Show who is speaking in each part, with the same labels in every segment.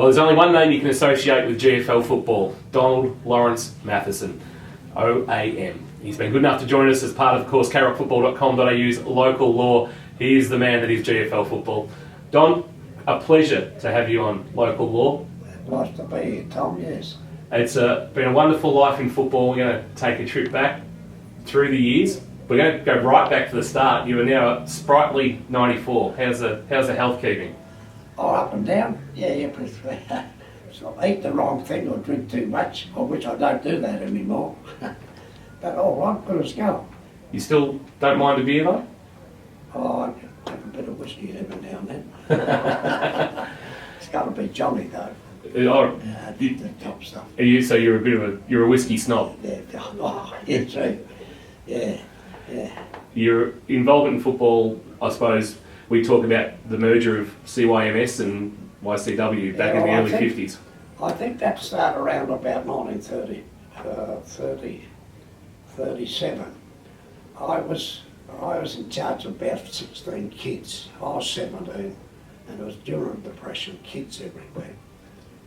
Speaker 1: Well, there's only one name you can associate with GFL football, Donald Lawrence Mathieson, OAM. He's been good enough to join us as part of course, carrotfootball.com.au's local law. He is the man that is GFL football. Don, a pleasure to have you on local law.
Speaker 2: Nice to be here, Tom, yes.
Speaker 1: It's been a wonderful life in football. We're going to take a trip back through the years. We're going to go right back to the start. You are now a sprightly 94. How's the health keeping?
Speaker 2: Oh, up and down? Yeah, pretty so I eat the wrong thing or drink too much, of which I don't do that anymore. But all right, good as go.
Speaker 1: You still don't mind a beer though?
Speaker 2: Oh, I have a bit of whiskey every now and then. It's got to be jolly though. The top stuff.
Speaker 1: So you're a whiskey snob?
Speaker 2: Yeah, oh, yeah, true. Yeah.
Speaker 1: Your involvement in football, I suppose, we talk about the merger of CYMS and YCW back in the early 50s.
Speaker 2: I think that started around about 1937. I was in charge of about 16 kids. I was 17, and it was during the Depression, kids everywhere.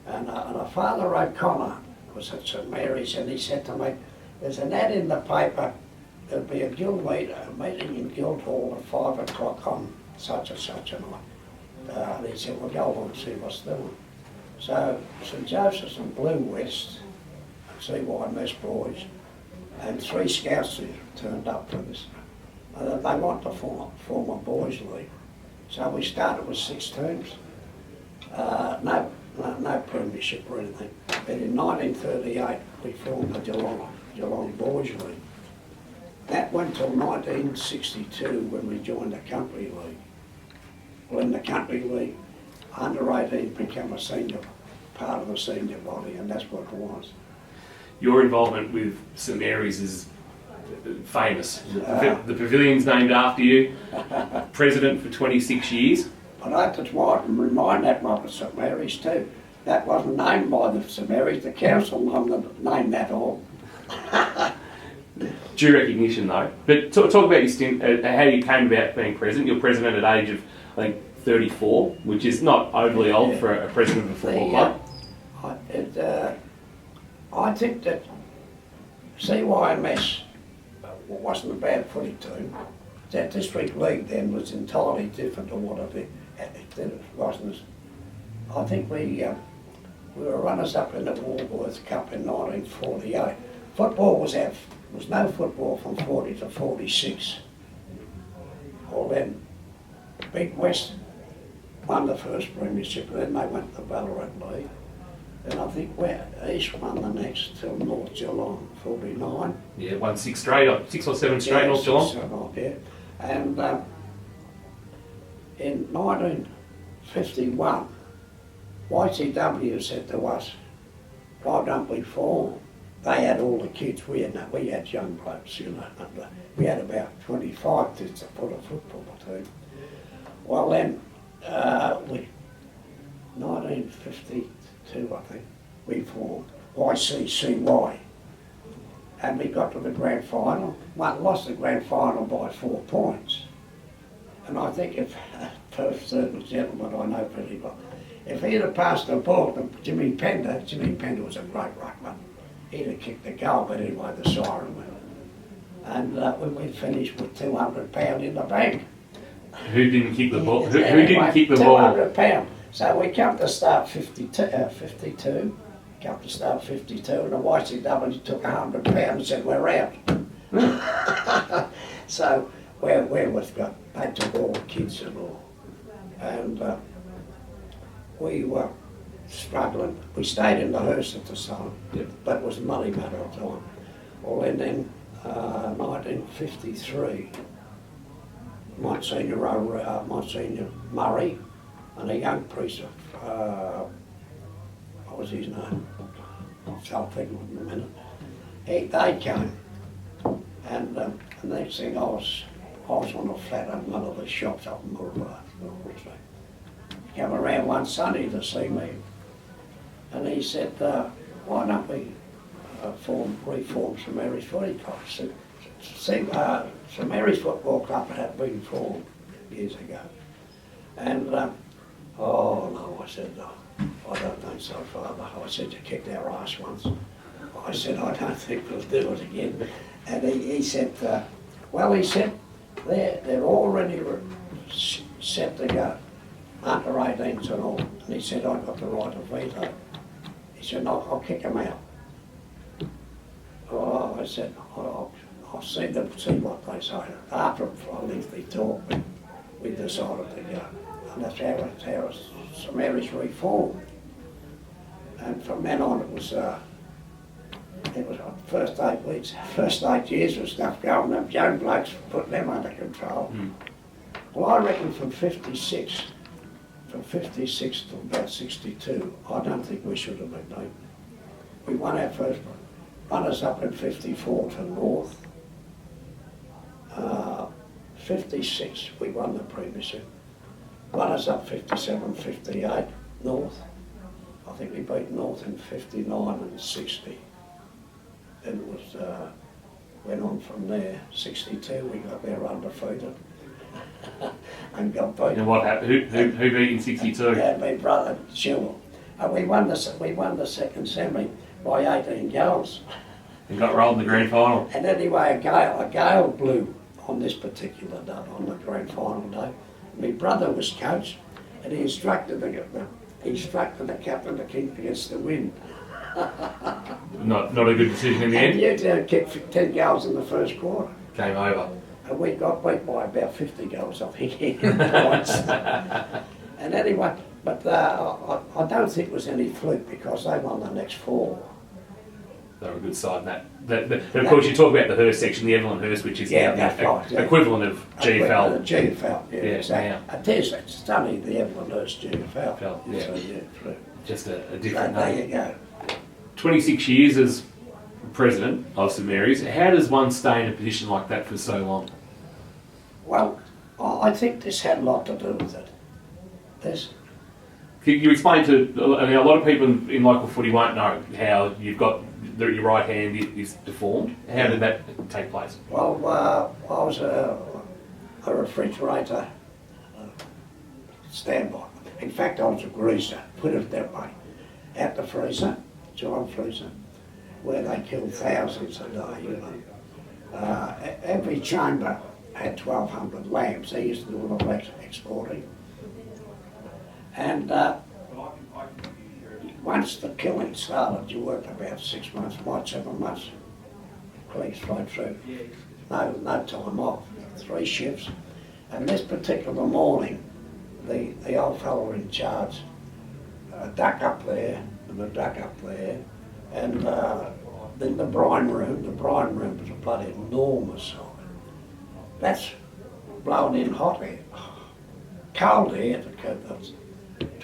Speaker 2: And Father O'Connor was at St Mary's, and he said to me, "There's an ad in the paper. There'll be a meeting in Guildhall at 5 o'clock on such and such a night." And he said, "Well, go on and see what's doing." So St Joseph's and Blue West, CYMS boys, and 3 scouts turned up for this. They want to form a boys' league. So we started with 6 teams. No premiership or anything. But in 1938 we formed the Geelong Boys League. That went till 1962 when we joined the Country League. Well, in the Country League, under 18 became a senior, part of the senior body, and that's what it was. Your
Speaker 1: involvement with St Mary's is famous. The pavilion's named after you, president for 26 years.
Speaker 2: But I have to remind that one of St Mary's too. That wasn't named by the St Mary's, the council named that all.
Speaker 1: Due recognition though. But talk about your stint, how you came about being president. You're president at age of, I think, 34, which is not overly old for a president of a football club.
Speaker 2: I think that CYMS wasn't a bad footy team. That district league then was entirely different to what it wasn't. I think we were runners-up in the Woolworths Cup in 1948. Football was no football from 40 to 46. Well then, Big West won the first premiership, and then they went to the Ballarat League. And I think East won the next till North Geelong, 49.
Speaker 1: Yeah, won 6 or 7 straight, North Geelong.
Speaker 2: Yeah. And in 1951, YCW said to us, "Why don't we form?" They had all the kids, we had young blokes, you know. We had about 25 to put a football team. Well then, 1952 I think, we formed YCCY. And we got to the grand final. Lost the grand final by 4 points. And I think if, for a certain gentleman I know pretty well, if he'd have passed the ball to Jimmy Pender was a great ruckman. He'd have kicked the goal, but anyway, the siren went. And we finished with £200 in the bank.
Speaker 1: Who didn't kick the ball? Who didn't kick the ball?
Speaker 2: £200. So we come to start 52. Come to start 52, and the YCW took £100 and said, "We're out." So where was got? They took all the kids and all, and we were struggling. We stayed in the hearse at the time, but it was a money matter of time. Well, and then 1953, Monsignor Murray and a young priest of what was his name? I'll think of it in a minute. They came, and the next thing I was on a flat at one of the shops up in Moorpark. He came around one Sunday to see me, and he said, "Why don't we reform St Mary's Footy Club?" St Mary's Football Club had been formed years ago, and oh no, I said no. I don't think so, Father. I said, you kicked our ass once. I said, I don't think we'll do it again. And he said, well, he said, they're already set to go, under 18s and all. And he said, I've got the right to veto. He said, no, I'll kick them out. Oh, I said, I'll see what they say. After a lengthy talk, we decided to go. And that's how some areas reformed. And from then on, it was first 8 weeks, first 8 years of stuff going. Them young blokes putting them under control. Well, I reckon from 56 to about 62, I don't think we should have been beaten. We won our first one. Runners up in 54 to North. 56, we won the premiership. Runners up 57, 58, North. I think we beat North in 59 and 60. Then it was, went on from there. 62, we got there undefeated. And got beaten.
Speaker 1: And what happened? Who beat in 62?
Speaker 2: Yeah, my brother, Chilwell. And we won the second semi by 18 goals.
Speaker 1: And got rolled in the grand final.
Speaker 2: And anyway, a gale blew on this particular day, on the grand final day. My brother was coach, and he instructed the captain to keep against the wind.
Speaker 1: Not a good decision in the end.
Speaker 2: And you kicked 10 goals in the first quarter.
Speaker 1: Game over.
Speaker 2: And we got beat by about 50 goals, I think, in points. And anyway, but I don't think it was any fluke because they won the next 4.
Speaker 1: They were a good side. And of course, you talk about the Hurst section, the Evelyn Hurst, which is now the equivalent of GFL.
Speaker 2: GFL, yeah, exactly.
Speaker 1: Yeah.
Speaker 2: It is, it's studying the Evelyn Hurst GFL.
Speaker 1: Yeah.
Speaker 2: So, yeah, true.
Speaker 1: Just a different
Speaker 2: There
Speaker 1: name.
Speaker 2: you go.
Speaker 1: 26 years as president of St Mary's. How does one stay in a position like that for so long?
Speaker 2: Well, I think this had a lot to do with it.
Speaker 1: Can you explain to, I mean, a lot of people in local footy won't know how you've got your right hand is deformed. How did that take place?
Speaker 2: Well, I was a refrigerator standby. In fact, I was a greaser, put it that way. At the freezer, giant freezer, where they killed thousands a day, you know. Every chamber had 1,200 lambs. They used to do a lot of exporting. And once the killing started, you worked about 6 months, might 7 months, clean straight through. No time off, 3 shifts. And this particular morning, the old fellow in charge, a duck up there, and a duck up there, and then the brine room was a bloody enormous size. That's blowing in hot air, cold air,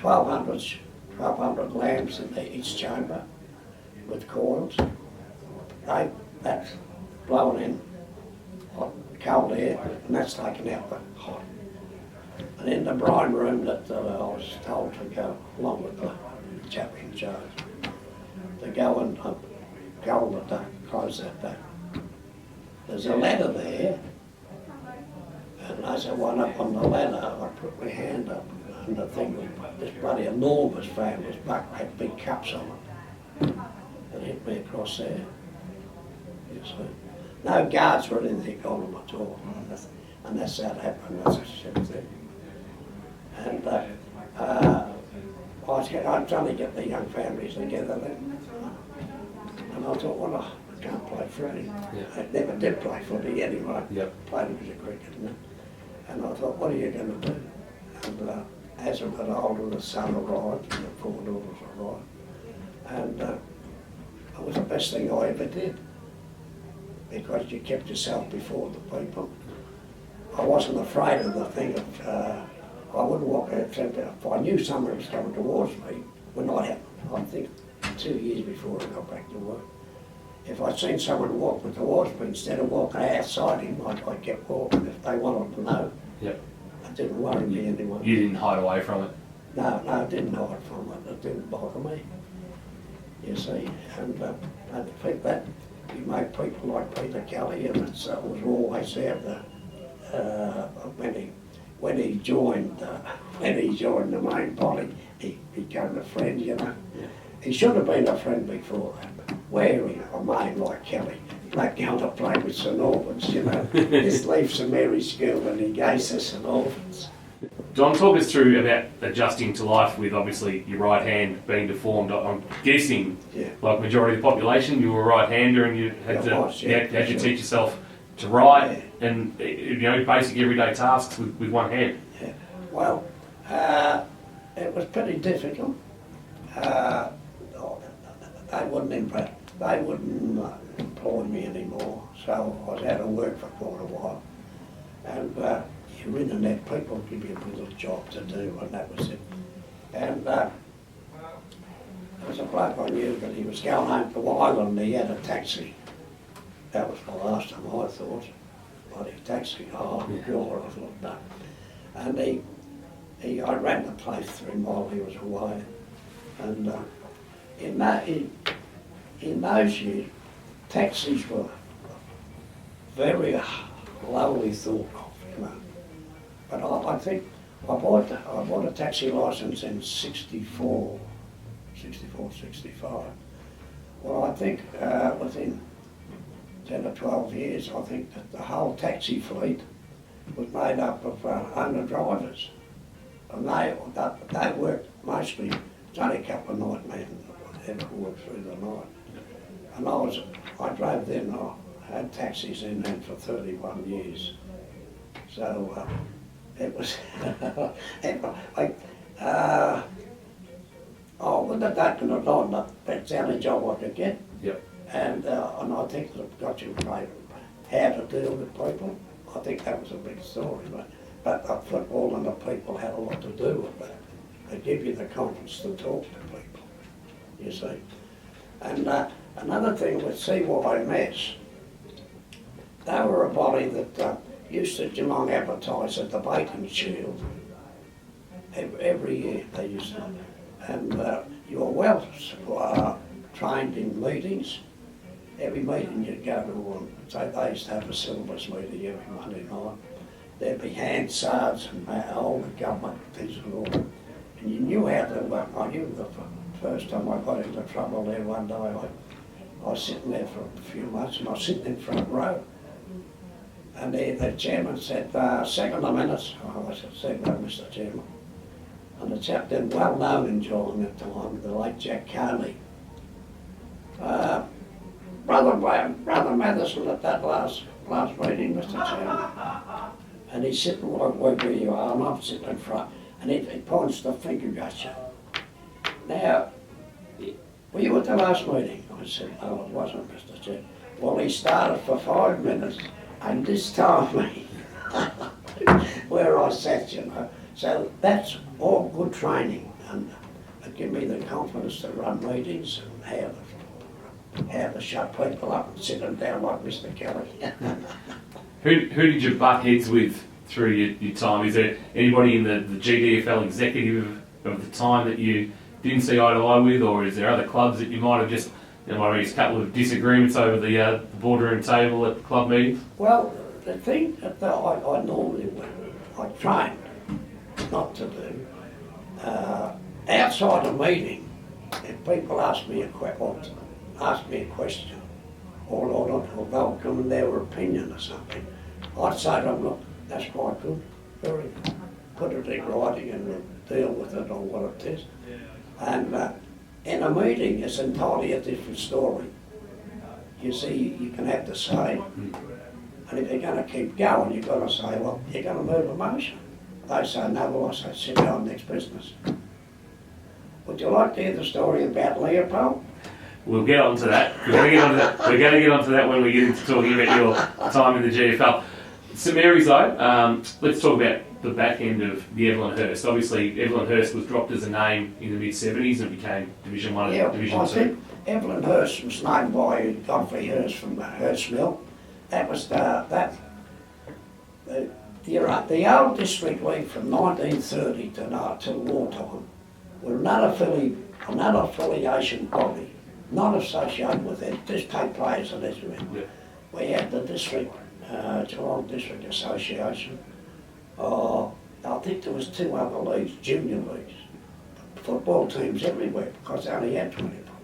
Speaker 2: 1,200 lamps in each chamber with coils. That's blowing in hot, cold air, and that's taking out the hot. And in the brine room that I was told to go along with the chap in charge, to go and go on the duck, close that duck. There's a ladder there, and as I went up on the ladder, I put my hand up, and the thing was, this bloody enormous fan was back, had big caps on it. It hit me across there. You see. No guards or anything on them at all. And that's how it happened, that's a shit thing. And I was trying to get the young families together then. And I thought, well, I can't play footy.
Speaker 1: Yeah.
Speaker 2: I never did play footy anyway.
Speaker 1: Yep.
Speaker 2: Played a bit of cricket. And I thought, what are you going to do? And as I got older, the son arrived and the 4 daughters arrived. And it was the best thing I ever did, because you kept yourself before the people. I wasn't afraid of the thing of, I wouldn't walk out if I knew someone was coming towards me. Would not happen. I think 2 years before I got back to work. If I'd seen someone walking towards me, instead of walking outside him, I kept walking if they wanted to know.
Speaker 1: Yep.
Speaker 2: It didn't worry me anyway.
Speaker 1: You didn't hide away from it?
Speaker 2: No, it didn't hide from it. It didn't bother me. You see, and I think that you made people like Peter Kelly, and it was always there. When he joined the main body, he became a friend, you know. He should have been a friend before that. Wearing a mate like Kelly, like going to play with St Albans, you know. Just leave St Mary's School and he goes to St Albans.
Speaker 1: Don, talk us through about adjusting to life with obviously your right hand being deformed. I'm guessing, like majority of the population, you were a right-hander and you had to teach yourself to write and basic everyday tasks with one hand.
Speaker 2: Yeah. Well, it was pretty difficult. They wouldn't employ me anymore, so I was out of work for quite a while. And your internet people give you a little job to do, and that was it. And there was a bloke I knew, but he was going home to Ireland and he had a taxi. That was the last time I thought, bloody taxi, God, I thought, no. And I ran the place 3 miles he was away. And in those years, taxis were very lowly thought of, you know. But I think I bought a taxi licence in 64, 65. Well, I think within 10 or 12 years, I think that the whole taxi fleet was made up of owner drivers. And they worked mostly, it's only a couple of night men ever worked through the night. And I drove then, I had taxis in there for 31 years. So it was, I wouldn't have taken it on, that's the only job I could get.
Speaker 1: Yep.
Speaker 2: And I think that it got you right, how to deal with people. I think that was a big story, but the football and the people had a lot to do with that. They give you the confidence to talk to people, you see. And another thing with CYMS, they were a body that used to Geelong advertise at the Bacon Shield. Every year they used to. And you were well trained in meetings. Every meeting you'd go to, so they used to have a syllabus meeting every Monday night. There'd be Hansards and all the government things and all. And you knew how to, I knew the first time I got into trouble there one day, I was sitting there for a few months and I was sitting in front row. And the chairman said, second a minute. I said, second, Mr. Chairman. And the chap then, well known in Geelong at the time, the late Jack Carney. Brother Mathieson at that last meeting, Mr. Chairman. And he's sitting right where you are, and I'm sitting in front. And he points the finger at you. Now, were you at the last meeting? I said, no, it wasn't, Mr. Chairman. Well, he started for 5 minutes, and this time, where I sat, you know. So that's all good training, and it gave me the confidence to run meetings and how to shut people up and sit them down like Mr. Kelly.
Speaker 1: Who did you butt heads with through your time? Is there anybody in the GDFL executive of the time that you didn't see eye to eye with, or is there other clubs that you might have just, a couple of disagreements over the boardroom table at club meetings?
Speaker 2: Well, the thing that I normally I trained not to do, outside a meeting, if people ask me a question, or they'll come in their opinion or something, I'd say to them, look, that's quite good, very good. Put it in writing and we'll deal with it or what it is. And in a meeting, it's entirely a different story. You see, you can have the say, and if you're going to keep going, you've got to say, well, you're going to move a motion. They say no, well I say sit down, next business. Would you like to hear the story about Leopold?
Speaker 1: We'll get on to that. We're going to get onto that when we get into talking about your time in the GFL. St Mary's though, let's talk about the back end of the Evelyn Hurst. Obviously, Evelyn Hurst was dropped as a name in the mid-70s and became Division 1 and Division 2.
Speaker 2: I think Evelyn Hurst was named by Godfrey Hurst from the Hurst Mill. That was the old district league from 1930 to wartime were another affiliation body, not associated with it, just take players and everything. Yeah. We had the district, Geelong District Association. I think there was 2 other leagues, junior leagues, football teams everywhere because they only had 20 people.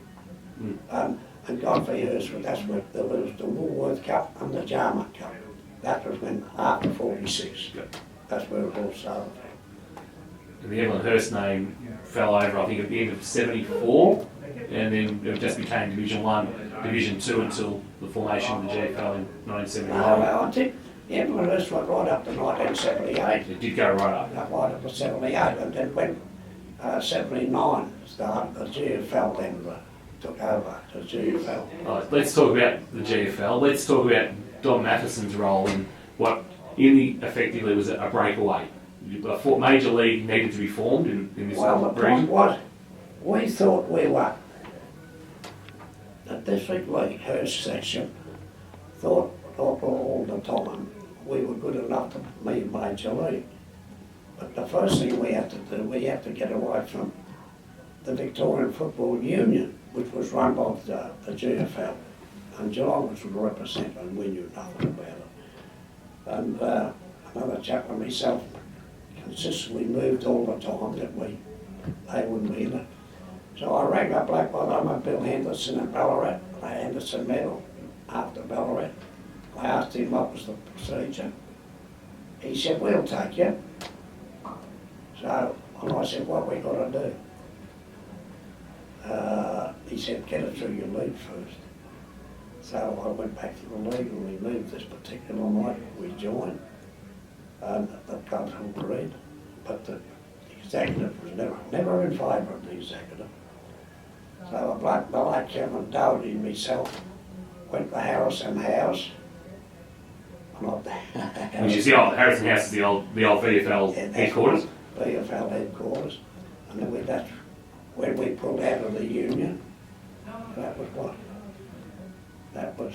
Speaker 2: And Godfrey Hurst, that's where there was the Woolworth Cup and the Jarman Cup. That was when, after 46.
Speaker 1: Yep.
Speaker 2: That's where it all started.
Speaker 1: And the Evelyn Hurst name fell over, I think, at the end of '74, and then it just became Division 1, Division 2 until the formation of the GFL in 1979.
Speaker 2: I think the Evelyn Hurst went right up to 1978.
Speaker 1: It did go right up.
Speaker 2: Right up to 78, and then when 79 started, the GFL then took over the GFL.
Speaker 1: Right, let's talk about the GFL. Let's talk about Don Mathison's role in what effectively was a breakaway. A major league needed to be formed in this
Speaker 2: Well, the
Speaker 1: region.
Speaker 2: point was, we thought we were, the district league, Hurst section, thought all the time we were good enough to be major league. But the first thing we had to do, we had to get away from the Victorian Football Union, which was run by the GFL. And Geelong was represented, and we knew nothing about it. And another chap and myself consistently moved all the time that they wouldn't be in it. So I rang up like by the name of Bill Henderson in Ballarat, Henderson Medal, after Ballarat. I asked him what was the procedure. He said, we'll take you. So, and I said, what we got to do? He said, get it through your league first. So I went back to the league and we moved this particular night. We joined, and the clubs all agreed, but the executive was never in favour of the executive. So the late Kevin Doherty and myself went to Harrison House.
Speaker 1: Which is the old Harrison House, is the old VFL headquarters.
Speaker 2: VFL headquarters, and then that's when we pulled out of the union. That was what? That was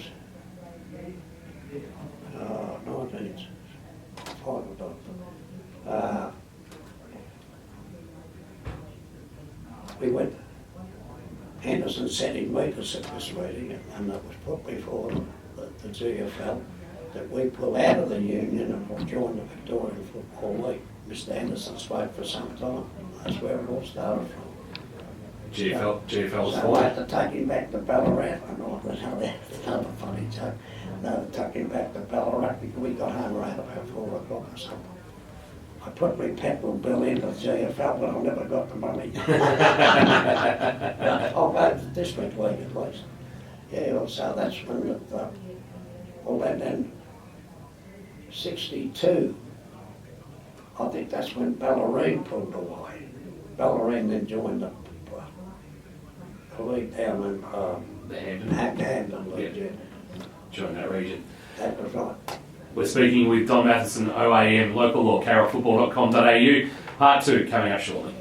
Speaker 2: 1905. We went. Henderson said he'd meet us at this meeting, and it was put before the GFL that we pull out of the union and we'll join the Victorian Football League. Mr. Anderson spoke for some time. That's where it all started from.
Speaker 1: GFL was
Speaker 2: So I had to take him back to Ballarat. I know that's another funny joke. I had to take him back to Ballarat because we got home around about 4 o'clock or something. I put my petrol bill into the GFL, but I never got the money. I'll go to the district league at least. Yeah, well, so that's when it, well then 62, I think that's when Ballerine pulled away. Ballerine then joined the league down in Hampton League.
Speaker 1: Yeah. Joined that region.
Speaker 2: That was right.
Speaker 1: We're speaking with Don Matson, OAM, local law, carolfootball.com.au. Part 2 coming up shortly.